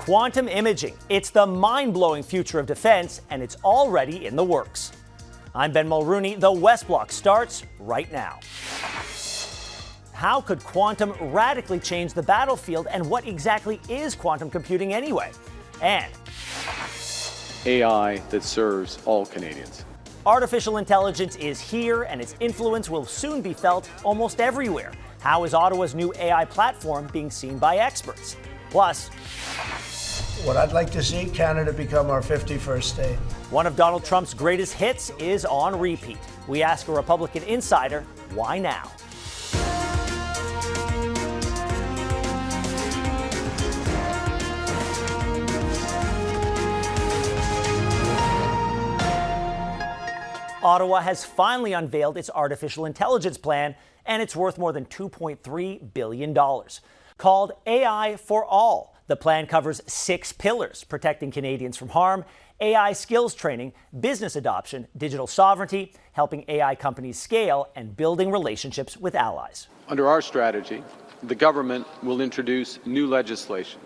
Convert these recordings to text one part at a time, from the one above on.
Quantum imaging. It's the mind-blowing future of defense, and it's already in the works. I'm Ben Mulrooney. The West Block starts right now. How could quantum radically change the battlefield, and what exactly is quantum computing anyway? And AI that serves all Canadians. Artificial intelligence is here, and its influence will soon be felt almost everywhere. How is Ottawa's new AI platform being seen by experts? Plus, what I'd like to see, Canada become our 51st state. One of Donald Trump's greatest hits is on repeat. We ask a Republican insider, why now? Ottawa has finally unveiled its artificial intelligence plan, and it's worth more than $2.3 billion. Called AI for All, the plan covers 6 pillars: protecting Canadians from harm, AI skills training, business adoption, digital sovereignty, helping AI companies scale, and building relationships with allies. Under our strategy, the government will introduce new legislation,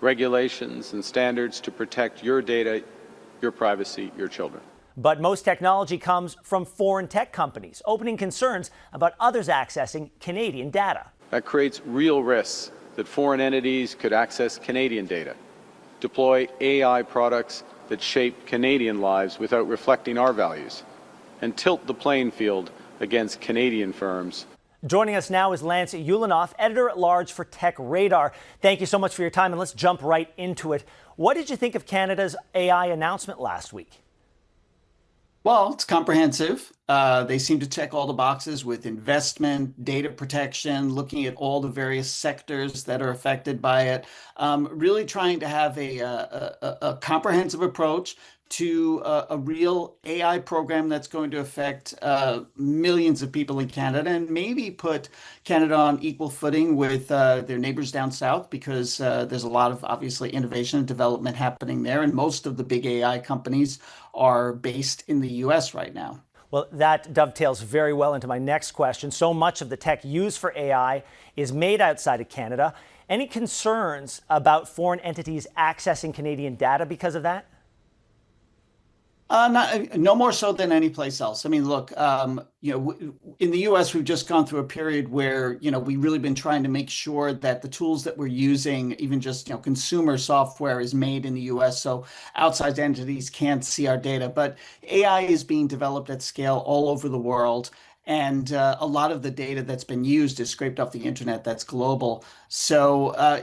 regulations, and standards to protect your data, your privacy, your children. But most technology comes from foreign tech companies, opening concerns about others accessing Canadian data. That creates real risks that foreign entities could access Canadian data, deploy AI products that shape Canadian lives without reflecting our values, and tilt the playing field against Canadian firms. Joining us now is Lance Ulanoff, editor-at-large for TechRadar. Thank you so much for your time, and let's jump right into it. What did you think of Canada's AI announcement last week? Well, it's comprehensive. They seem to check all the boxes with investment, data protection, looking at all the various sectors that are affected by it, really trying to have a comprehensive approach to a real AI program that's going to affect millions of people in Canada, and maybe put Canada on equal footing with their neighbors down south, because there's a lot of, obviously, innovation and development happening there, and most of the big AI companies are based in the US right now. Well, that dovetails very well into my next question. So much of the tech used for AI is made outside of Canada. Any concerns about foreign entities accessing Canadian data because of that? No more so than any place else. I mean, look, in the U.S., we've just gone through a period where, we've really been trying to make sure that the tools that we're using, even just, consumer software, is made in the U.S. so outside entities can't see our data. But AI is being developed at scale all over the world. And a lot of the data that's been used is scraped off the internet that's global. So,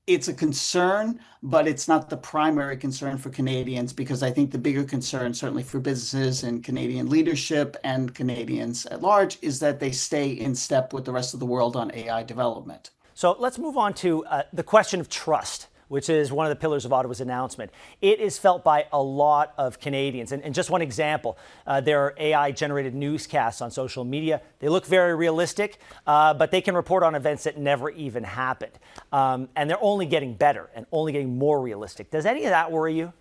it's a concern, but it's not the primary concern for Canadians, because I think the bigger concern, certainly for businesses and Canadian leadership and Canadians at large, is that they stay in step with the rest of the world on AI development. So let's move on to the question of trust, which is one of the pillars of Ottawa's announcement. It is felt by a lot of Canadians. And just one example, there are AI-generated newscasts on social media. They look very realistic, but they can report on events that never even happened. And they're only getting better and only getting more realistic. Does any of that worry you?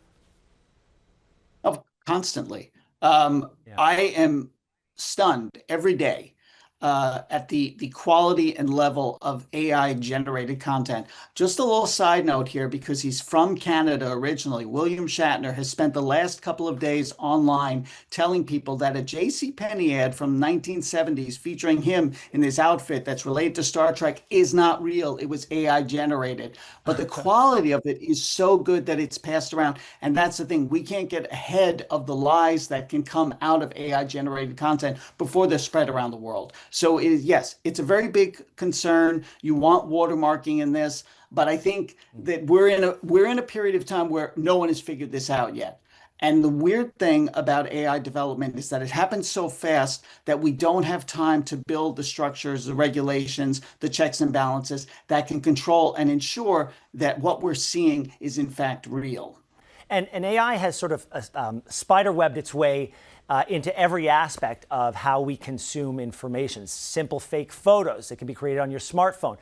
Oh, constantly. I am stunned every day at the quality and level of AI-generated content. Just a little side note here, because he's from Canada originally. William Shatner has spent the last couple of days online telling people that a JCPenney ad from 1970s featuring him in his outfit that's related to Star Trek is not real. It was AI-generated. But the quality of it is so good that it's passed around. And that's the thing. We can't get ahead of the lies that can come out of AI-generated content before they're spread around the world. So yes, it's a very big concern. You want watermarking in this, but I think that we're in a period of time where no one has figured this out yet. And the weird thing about AI development is that it happens so fast that we don't have time to build the structures, the regulations, the checks and balances that can control and ensure that what we're seeing is in fact real. And AI has sort of spiderwebbed its way into every aspect of how we consume information. Simple fake photos that can be created on your smartphone,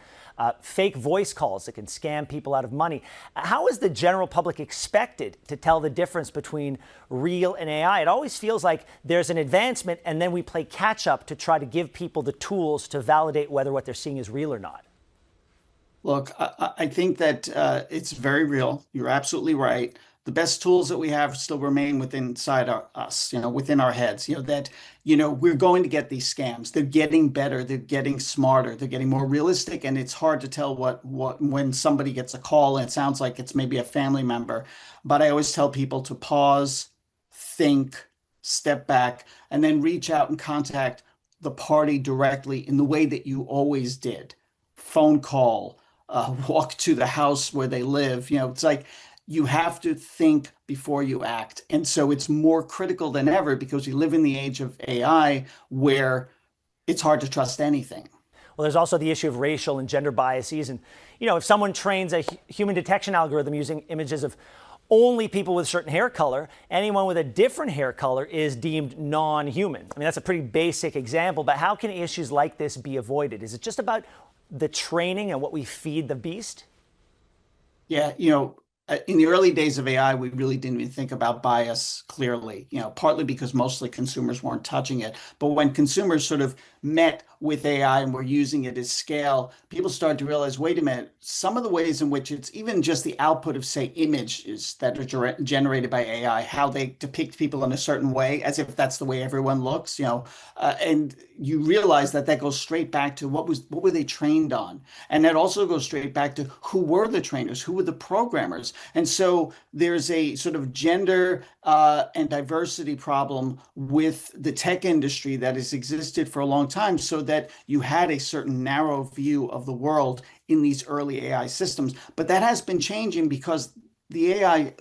fake voice calls that can scam people out of money. How is the general public expected to tell the difference between real and AI? It always feels like there's an advancement and then we play catch up to try to give people the tools to validate whether what they're seeing is real or not. Look, I think that it's very real. You're absolutely right. The best tools that we have still remain us, within our heads, we're going to get these scams. They're getting better. They're getting smarter. They're getting more realistic. And it's hard to tell when somebody gets a call and it sounds like it's maybe a family member. But I always tell people to pause, think, step back, and then reach out and contact the party directly in the way that you always did. Phone call, walk to the house where they live. It's like you have to think before you act. And so it's more critical than ever because we live in the age of AI where it's hard to trust anything. Well, there's also the issue of racial and gender biases. And, if someone trains a human detection algorithm using images of only people with a certain hair color, anyone with a different hair color is deemed non-human. I mean, that's a pretty basic example, but how can issues like this be avoided? Is it just about the training and what we feed the beast? Yeah, in the early days of AI, we really didn't even think about bias clearly, partly because mostly consumers weren't touching it. But when consumers sort of met with AI and were using it as scale, people started to realize, wait a minute, some of the ways in which it's even just the output of, say, images that are generated by AI, how they depict people in a certain way, as if that's the way everyone looks, and you realize that goes straight back to what were they trained on? And that also goes straight back to who were the trainers, who were the programmers. And so there's a sort of gender and diversity problem with the tech industry that has existed for a long time, so that you had a certain narrow view of the world in these early AI systems. But that has been changing because the AI,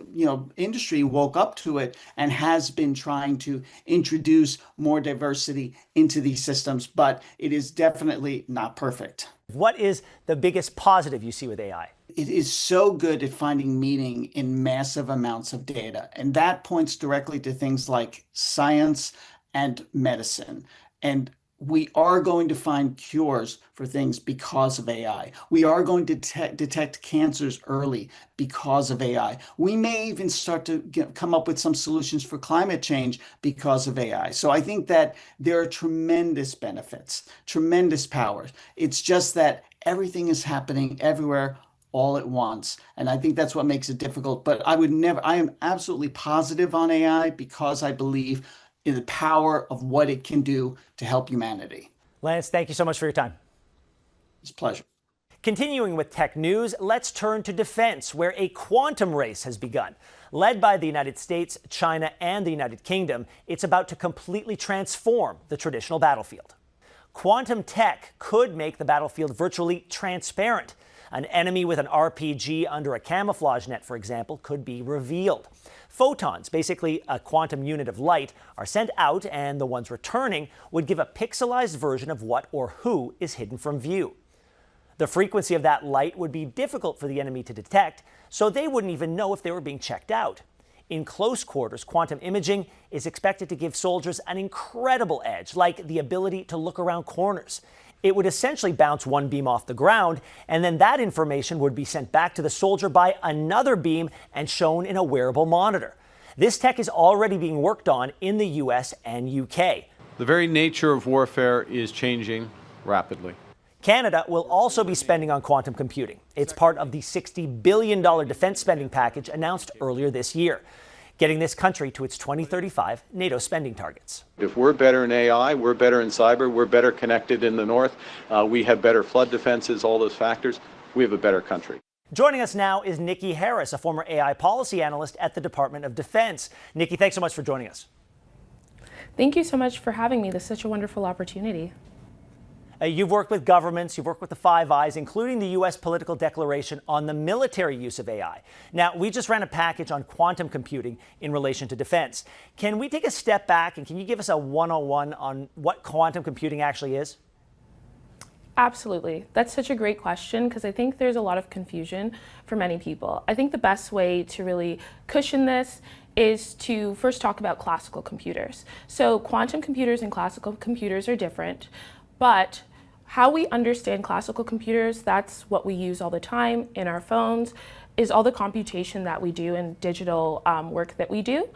industry woke up to it and has been trying to introduce more diversity into these systems, but it is definitely not perfect. What is the biggest positive you see with AI? It is so good at finding meaning in massive amounts of data. And that points directly to things like science and medicine. And we are going to find cures for things because of AI. We are going to detect cancers early because of AI. We may even start to come up with some solutions for climate change because of AI. So I think that there are tremendous benefits, tremendous powers. It's just that everything is happening everywhere all at once. And I think that's what makes it difficult. But I am absolutely positive on AI because I believe in the power of what it can do to help humanity. Lance, thank you so much for your time. It's a pleasure. Continuing with tech news, let's turn to defense, where a quantum race has begun. Led by the United States, China, and the United Kingdom, it's about to completely transform the traditional battlefield. Quantum tech could make the battlefield virtually transparent. An enemy with an RPG under a camouflage net, for example, could be revealed. Photons, basically a quantum unit of light, are sent out, and the ones returning would give a pixelized version of what or who is hidden from view. The frequency of that light would be difficult for the enemy to detect, so they wouldn't even know if they were being checked out. In close quarters, quantum imaging is expected to give soldiers an incredible edge, like the ability to look around corners. It would essentially bounce one beam off the ground, and then that information would be sent back to the soldier by another beam and shown in a wearable monitor. This tech is already being worked on in the US and UK. The very nature of warfare is changing rapidly. Canada will also be spending on quantum computing. It's part of the $60 billion defense spending package announced earlier this year, getting this country to its 2035 NATO spending targets. If we're better in AI, we're better in cyber, we're better connected in the north, we have better flood defenses, all those factors, we have a better country. Joining us now is Niki Harris, a former AI policy analyst at the Department of Defense. Niki, thanks so much for joining us. Thank you so much for having me. This is such a wonderful opportunity. You've worked with governments, you've worked with the Five Eyes, including the U.S. political declaration on the military use of AI. Now, we just ran a package on quantum computing in relation to defense. Can we take a step back and can you give us a 101 on what quantum computing actually is? Absolutely. That's such a great question because I think there's a lot of confusion for many people. I think the best way to really cushion this is to first talk about classical computers. So quantum computers and classical computers are different, but how we understand classical computers, that's what we use all the time in our phones, is all the computation that we do and digital work that we do.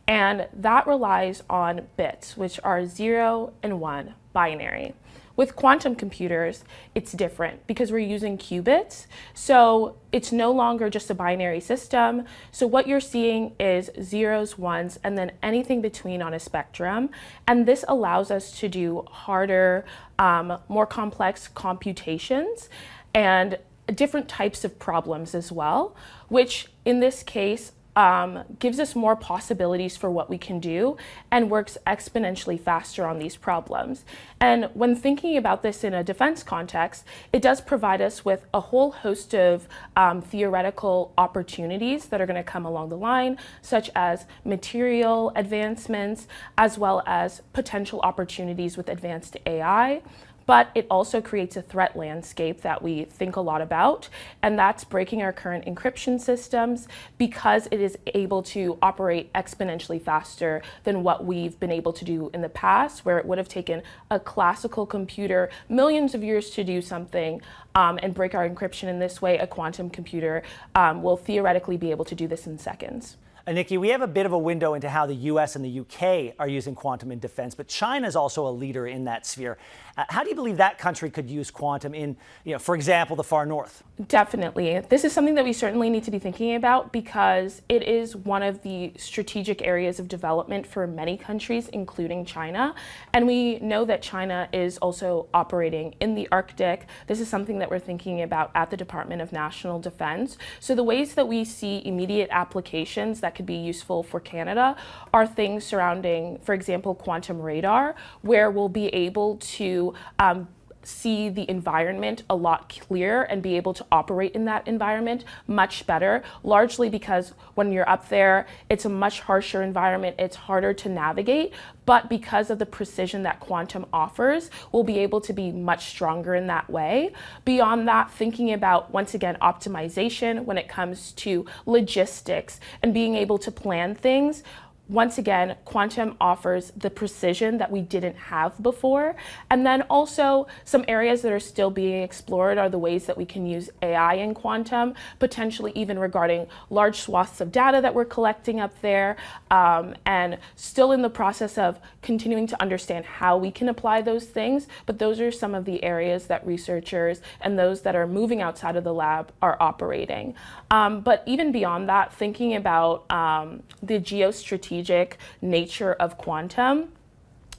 And that relies on bits, which are 0 and 1, binary. With quantum computers, it's different because we're using qubits. So it's no longer just a binary system. So what you're seeing is zeros, ones, and then anything between on a spectrum. And this allows us to do harder, more complex computations and different types of problems as well, which in this case gives us more possibilities for what we can do and works exponentially faster on these problems. And when thinking about this in a defense context, it does provide us with a whole host of theoretical opportunities that are going to come along the line, such as material advancements, as well as potential opportunities with advanced AI. But it also creates a threat landscape that we think a lot about, and that's breaking our current encryption systems because it is able to operate exponentially faster than what we've been able to do in the past, where it would have taken a classical computer millions of years to do something and break our encryption in this way. A quantum computer will theoretically be able to do this in seconds. Niki, we have a bit of a window into how the US and the UK are using quantum in defense, but China is also a leader in that sphere. How do you believe that country could use quantum in, for example, the far north? Definitely. This is something that we certainly need to be thinking about because it is one of the strategic areas of development for many countries, including China. And we know that China is also operating in the Arctic. This is something that we're thinking about at the Department of National Defense. So the ways that we see immediate applications that could be useful for Canada are things surrounding, for example, quantum radar, where we'll be able to see the environment a lot clearer and be able to operate in that environment much better, largely because when you're up there, it's a much harsher environment, it's harder to navigate, but because of the precision that quantum offers, we'll be able to be much stronger in that way. Beyond that, thinking about, once again, optimization when it comes to logistics and being able to plan things. Once again, quantum offers the precision that we didn't have before. And then also some areas that are still being explored are the ways that we can use AI in quantum, potentially even regarding large swaths of data that we're collecting up there, and still in the process of continuing to understand how we can apply those things. But those are some of the areas that researchers and those that are moving outside of the lab are operating. But even beyond that, thinking about the geostrategic nature of quantum,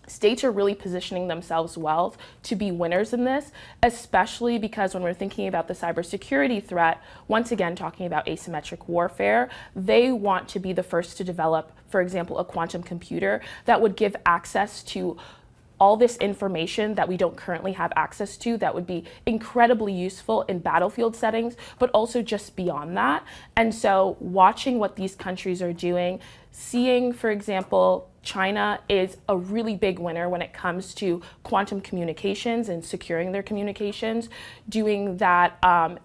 states are really positioning themselves well to be winners in this, especially because when we're thinking about the cybersecurity threat, once again, talking about asymmetric warfare, they want to be the first to develop, for example, a quantum computer that would give access to all this information that we don't currently have access to that would be incredibly useful in battlefield settings, but also just beyond that. And so watching what these countries are doing, seeing, for example, China is a really big winner when it comes to quantum communications and securing their communications, doing that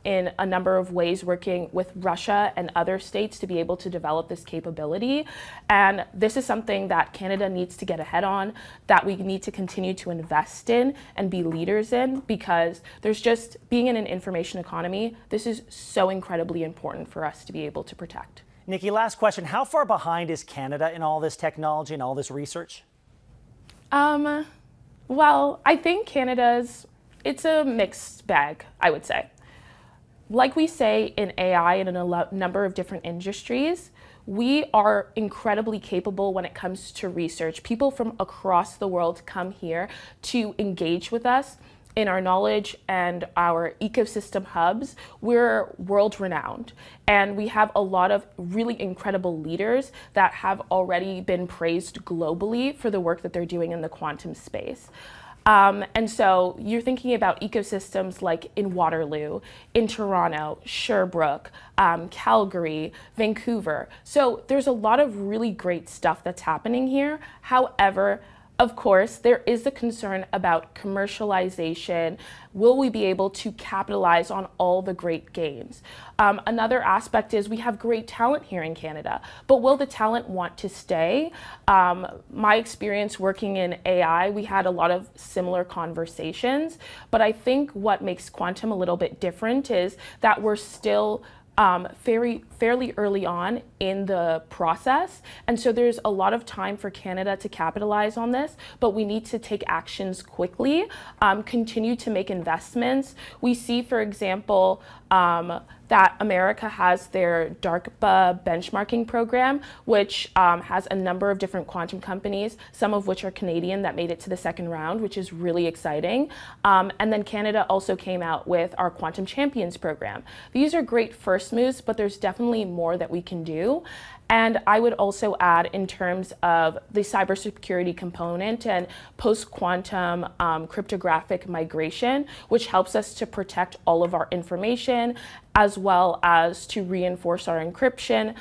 in a number of ways, working with Russia and other states to be able to develop this capability. And this is something that Canada needs to get ahead on, that we need to continue to invest in and be leaders in, because there's just, being in an information economy, this is so incredibly important for us to be able to protect. Niki, last question. How far behind is Canada in all this technology and all this research? Well, I think it's a mixed bag, I would say. Like we say in AI and in a number of different industries, we are incredibly capable when it comes to research. People from across the world come here to engage with us in our knowledge and our ecosystem hubs. We're world renowned, and we have a lot of really incredible leaders that have already been praised globally for the work that they're doing in the quantum space. And so you're thinking about ecosystems like in Waterloo, in Toronto, Sherbrooke, Calgary, Vancouver. So there's a lot of really great stuff that's happening here. However, of course, there is the concern about commercialization. Will we be able to capitalize on all the great gains? Another aspect is we have great talent here in Canada, but will the talent want to stay? My experience working in AI, we had a lot of similar conversations, but I think what makes quantum a little bit different is that we're still fairly early on in the process. And so there's a lot of time for Canada to capitalize on this, but we need to take actions quickly, continue to make investments. We see, for example, that America has their DARPA benchmarking program, which has a number of different quantum companies, some of which are Canadian that made it to the second round, which is really exciting. And then Canada also came out with our Quantum Champions program. These are great first moves, but there's definitely more that we can do. And I would also add, in terms of the cybersecurity component and post-quantum cryptographic migration, which helps us to protect all of our information, as well as to reinforce our encryption.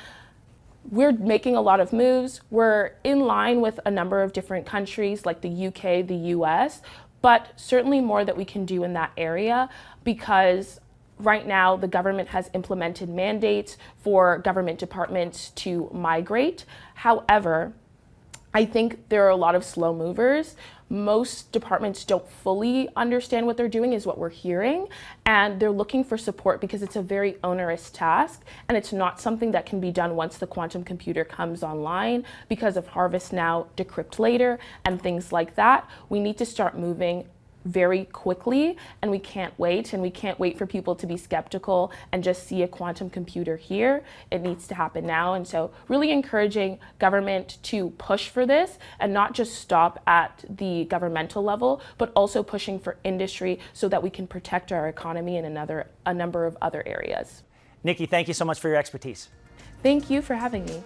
We're making a lot of moves. We're in line with a number of different countries like the UK, the US, but certainly more that we can do in that area, because right now, the government has implemented mandates for government departments to migrate. However, I think there are a lot of slow movers. Most departments don't fully understand what they're doing, is what we're hearing, and they're looking for support because it's a very onerous task, and it's not something that can be done once the quantum computer comes online because of harvest now, decrypt later, and things like that. We need to start moving very quickly, and we can't wait for people to be skeptical and just see a quantum computer here. It needs to happen now. And so really encouraging government to push for this and not just stop at the governmental level, but also pushing for industry so that we can protect our economy in a number of other areas. Niki, thank you so much for your expertise. Thank you for having me.